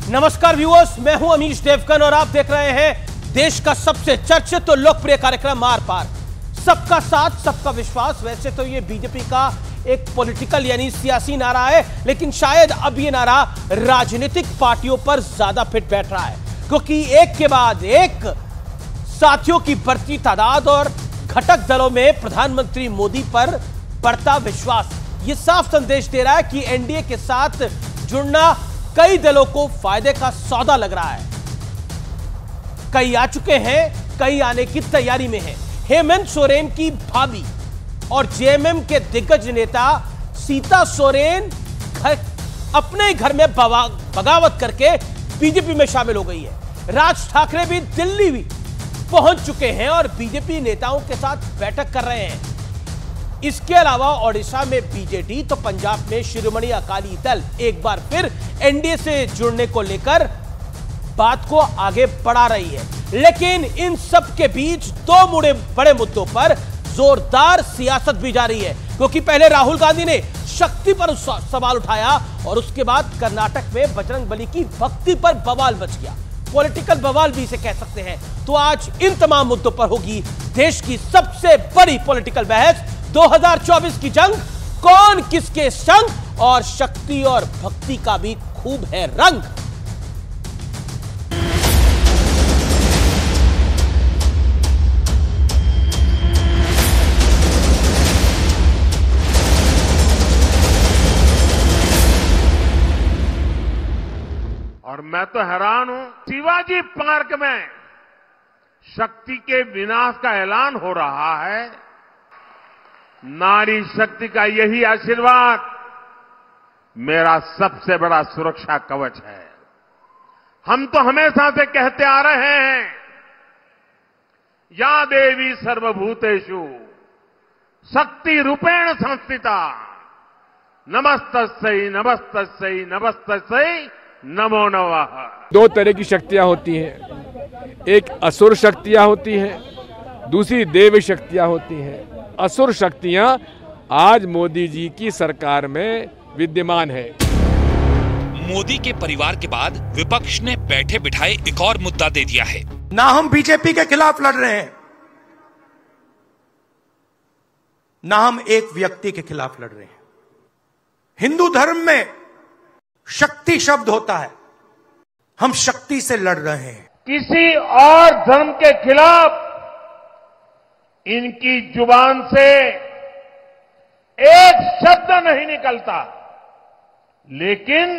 नमस्कार व्यूअर्स, मैं हूं अमीश देवगन और आप देख रहे हैं देश का सबसे चर्चित और लोकप्रिय कार्यक्रम आर पार। सबका साथ सबका विश्वास। वैसे तो ये बीजेपी का एक पॉलिटिकल यानी सियासी नारा है, लेकिन शायद अब ये नारा राजनीतिक पार्टियों पर ज्यादा फिट बैठ रहा है, क्योंकि एक के बाद एक साथियों की बढ़ती तादाद और घटक दलों में प्रधानमंत्री मोदी पर बढ़ता विश्वास ये साफ संदेश दे रहा है कि एनडीए के साथ जुड़ना कई दलों को फायदे का सौदा लग रहा है। कई आ चुके हैं, कई आने की तैयारी में हैं। हेमंत सोरेन की भाभी और जेएमएम के दिग्गज नेता सीता सोरेन अपने घर में बगावत करके बीजेपी में शामिल हो गई है। राज ठाकरे भी दिल्ली भी पहुंच चुके हैं और बीजेपी नेताओं के साथ बैठक कर रहे हैं। इसके अलावा ओडिशा में बीजेडी तो पंजाब में शिरोमणि अकाली दल एक बार फिर एनडीए से जुड़ने को लेकर बात को आगे बढ़ा रही है। लेकिन इन सब के बीच दो बड़े मुद्दों पर जोरदार सियासत भी जारी है, क्योंकि पहले राहुल गांधी ने शक्ति पर सवाल उठाया और उसके बाद कर्नाटक में बजरंगबली की भक्ति पर बवाल मच गया। पॉलिटिकल बवाल भी इसे कह सकते हैं। तो आज इन तमाम मुद्दों पर होगी देश की सबसे बड़ी पॉलिटिकल बहस। 2024 की जंग, कौन किसके संग, और शक्ति और भक्ति का भी खूब है रंग। और मैं तो हैरान हूं, शिवाजी पार्क में शक्ति के विनाश का ऐलान हो रहा है। नारी शक्ति का यही आशीर्वाद मेरा सबसे बड़ा सुरक्षा कवच है। हम तो हमेशा से कहते आ रहे हैं, या देवी सर्वभूतेषु शक्ति रूपेण संस्थिता नमस्तस्यै नमस्तस्यै नमस्तस्यै नमो नमः। दो तरह की शक्तियां होती हैं, एक असुर शक्तियां होती हैं, दूसरी देव शक्तियां होती हैं। असुर शक्तियां आज मोदी जी की सरकार में विद्यमान है। मोदी के परिवार के बाद विपक्ष ने बैठे बिठाए एक और मुद्दा दे दिया है। ना हम बीजेपी के खिलाफ लड़ रहे हैं, ना हम एक व्यक्ति के खिलाफ लड़ रहे हैं। हिंदू धर्म में शक्ति शब्द होता है, हम शक्ति से लड़ रहे हैं। किसी और धर्म के खिलाफ इनकी जुबान से एक शब्द नहीं निकलता, लेकिन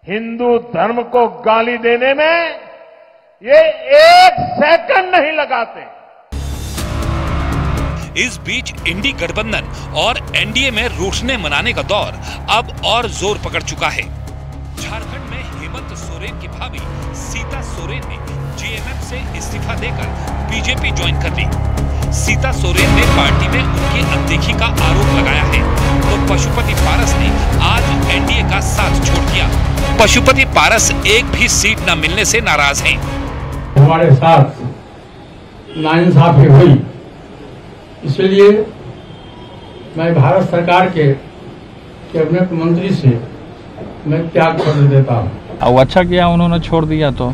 हिंदू धर्म को गाली देने में ये एक सेकंड नहीं लगाते। इस बीच इंडी गठबंधन और एनडीए में रोशने मनाने का दौर अब और जोर पकड़ चुका है। झारखंड में हेमंत सोरेन की भाभी सीता सोरेन ने जेएमएम से इस्तीफा देकर बीजेपी ज्वाइन कर ली। सीता सोरेन ने पार्टी में उनकी अनदेखी का आरोप लगाया है, तो पशुपति पारस ने आज एनडीए का साथ छोड़ दिया। पशुपति पारस एक भी सीट न मिलने से नाराज हैं। हमारे साथ नाइंसाफी हुई, इसलिए मैं भारत सरकार के कैबिनेट मंत्री से मैं त्याग पत्र देता हूँ। अब अच्छा किया उन्होंने छोड़ दिया, तो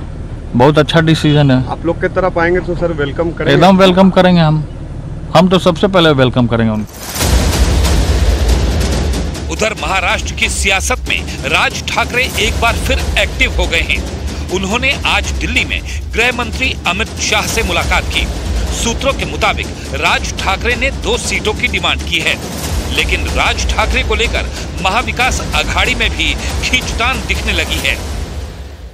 बहुत अच्छा डिसीजन है। आप लोग की तरफ आएंगे तो सर वेलकम करेंगे। एकदम वेलकम करेंगे हम तो सबसे पहले वेलकम करेंगे उनको। उधर महाराष्ट्र की सियासत में राज ठाकरे एक बार फिर एक्टिव हो गए हैं। उन्होंने आज दिल्ली में गृह मंत्री अमित शाह से मुलाकात की। सूत्रों के मुताबिक राज ठाकरे ने 2 सीटों की डिमांड की है, लेकिन राज ठाकरे को लेकर महाविकास आघाडी में भी खींचतान दिखने लगी है।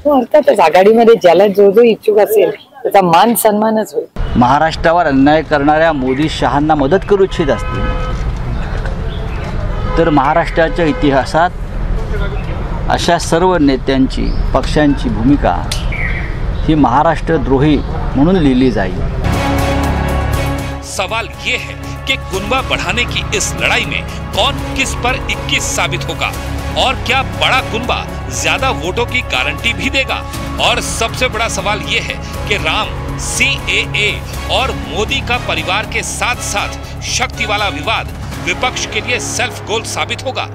अर्थातच आघाडीमध्ये ज्याला जो जो इच्छुक असेल त्याचा मान सन्मानच होईल। महाराष्ट्रावर अन्याय करणाऱ्या मोदी शहांना मदत करू इच्छित असतील तर महाराष्ट्राच्या इतिहासात अशा सर्व नेत्यांची पक्षांची भूमिका ही महाराष्ट्रद्रोही म्हणून लिहिली जाईल। सवाल ये है कि कुनबा बढ़ाने की इस लड़ाई में कौन किस पर 21 साबित होगा, और क्या बड़ा कुनबा ज्यादा वोटों की गारंटी भी देगा। और सबसे बड़ा सवाल यह है कि राम, सीएए और मोदी का परिवार के साथ साथ शक्ति वाला विवाद विपक्ष के लिए सेल्फ गोल साबित होगा।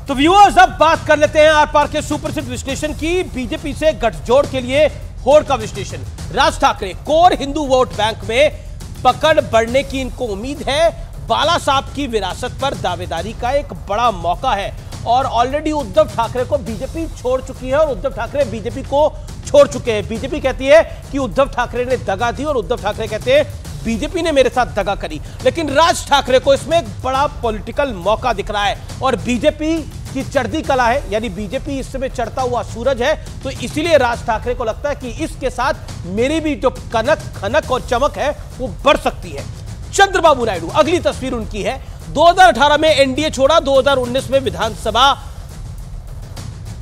तो व्यूअर्स, अब बात कर लेते हैं आर पार के सुप्रसिद्ध विश्लेषण की। बीजेपी से गठजोड़ के लिए होड़ का विश्लेषण। Raj Thackeray, core Hindu vote bank में पकड़ बढ़ने की इनको उम्मीद है। बाला साहब की विरासत पर दावेदारी का एक बड़ा मौका है और ऑलरेडी उद्धव ठाकरे को बीजेपी छोड़ चुकी है और उद्धव ठाकरे बीजेपी को छोड़ चुके हैं। बीजेपी कहती है कि उद्धव ठाकरे ने दगा दी और उद्धव ठाकरे कहते हैं बीजेपी ने मेरे साथ दगा करी। लेकिन राज ठाकरे को इसमें एक बड़ा पॉलिटिकल मौका दिख रहा है और बीजेपी की चढ़ती कला है, यानी बीजेपी इस समय चढ़ता हुआ सूरज है। तो इसीलिए राज ठाकरे को लगता है कि इसके साथ मेरी भी जो कनक खनक और चमक है वो बढ़ सकती है। चंद्रबाबू नायडू, अगली तस्वीर उनकी है। 2018 में एनडीए छोड़ा, 2019 में विधानसभा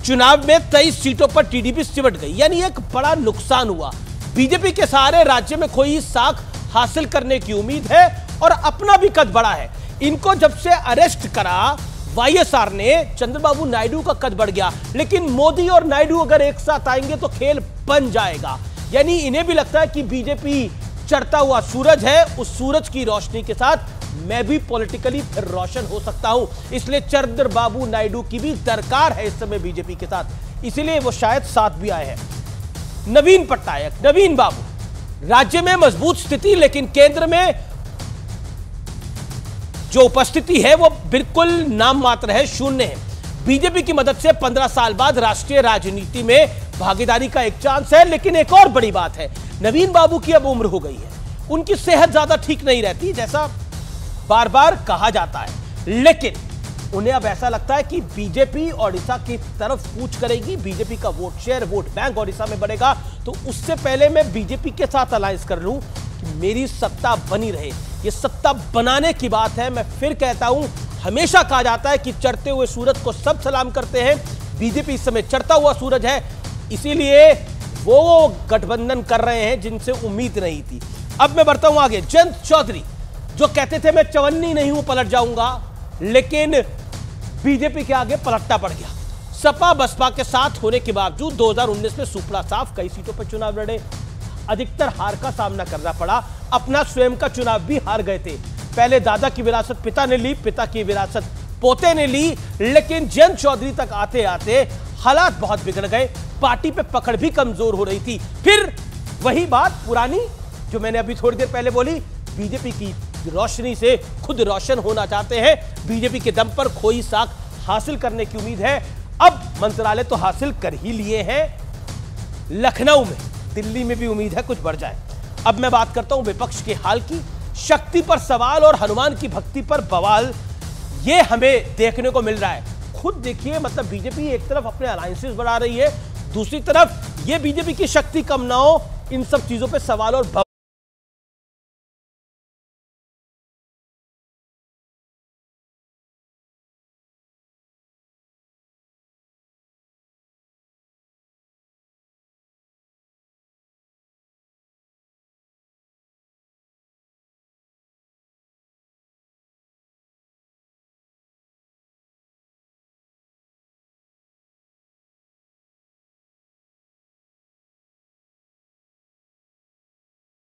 चुनाव में 23 सीटों पर टीडीपी सिमट गई, यानी एक बड़ा नुकसान हुआ। बीजेपी के सहारे राज्य में कोई साख हासिल करने की उम्मीद है और अपना भी कद बढ़ा है। इनको जब से अरेस्ट करा वाईएसआर ने, चंद्रबाबू नायडू का कद बढ़ गया। लेकिन मोदी और नायडू अगर एक साथ आएंगे तो खेल बन जाएगा। यानी इन्हें भी लगता है कि बीजेपी चढ़ता हुआ सूरज है, उस सूरज की रोशनी के साथ मैं भी पॉलिटिकली फिर रोशन हो सकता हूं। इसलिए चंद्रबाबू नायडू की भी दरकार है इस समय बीजेपी के साथ, इसीलिए वो शायद साथ भी आए हैं। नवीन पटनायक, नवीन बाबू, राज्य में मजबूत स्थिति लेकिन केंद्र में जो उपस्थिति है वो बिल्कुल नाम मात्र है, शून्य है। बीजेपी की मदद से 15 साल बाद राष्ट्रीय राजनीति में भागीदारी का एक चांस है। लेकिन एक और बड़ी बात है, नवीन बाबू की अब उम्र हो गई है, उनकी सेहत ज्यादा ठीक नहीं रहती जैसा बार बार कहा जाता है। लेकिन उन्हें अब ऐसा लगता है कि बीजेपी ओडिशा की तरफ कूच करेगी, बीजेपी का vote share, vote bank Odisha में बढ़ेगा। तो उससे पहले मैं बीजेपी के साथ अलायंस कर लूं कि मेरी सत्ता बनी रहे। ये सत्ता बनाने की बात है। मैं फिर कहता हूं, हमेशा कहा जाता है कि चढ़ते हुए सूरज को सब सलाम करते हैं। बीजेपी इस समय चढ़ता हुआ सूरज है, इसीलिए वो गठबंधन कर रहे हैं जिनसे उम्मीद नहीं थी। अब मैं बढ़ता हूं आगे। जयंत चौधरी जो कहते थे मैं चवन्नी नहीं हूं, पलट जाऊंगा, लेकिन बीजेपी के आगे पलटना पड़ गया। सपा बसपा के साथ होने के बावजूद 2019 में सुपड़ा साफ कई सीटों पर चुनाव लड़े, अधिकतर हार का सामना करना पड़ा। अपना स्वयं का चुनाव भी हार गए थे। पहले दादा की विरासत पिता ने ली, पिता की विरासत पोते ने ली, लेकिन जयंत चौधरी तक आते आते हालात बहुत बिगड़ गए। पार्टी पे पकड़ भी कमजोर हो रही थी। फिर वही बात पुरानी जो मैंने अभी थोड़ी देर पहले बोली, बीजेपी की रोशनी से खुद रोशन होना चाहते हैं। बीजेपी के दम पर खोई साख हासिल करने की उम्मीद है। अब मंत्रालय तो हासिल कर ही लिए हैं, लखनऊ में, दिल्ली में भी उम्मीद है कुछ बढ़ जाए। अब मैं बात करता हूं विपक्ष के हाल की। शक्ति पर सवाल और हनुमान की भक्ति पर बवाल, ये हमें देखने को मिल रहा है। खुद देखिए, मतलब बीजेपी एक तरफ अपने अलायंसेस बढ़ा रही है, दूसरी तरफ ये बीजेपी की शक्ति कम ना हो, इन सब चीजों पे सवाल और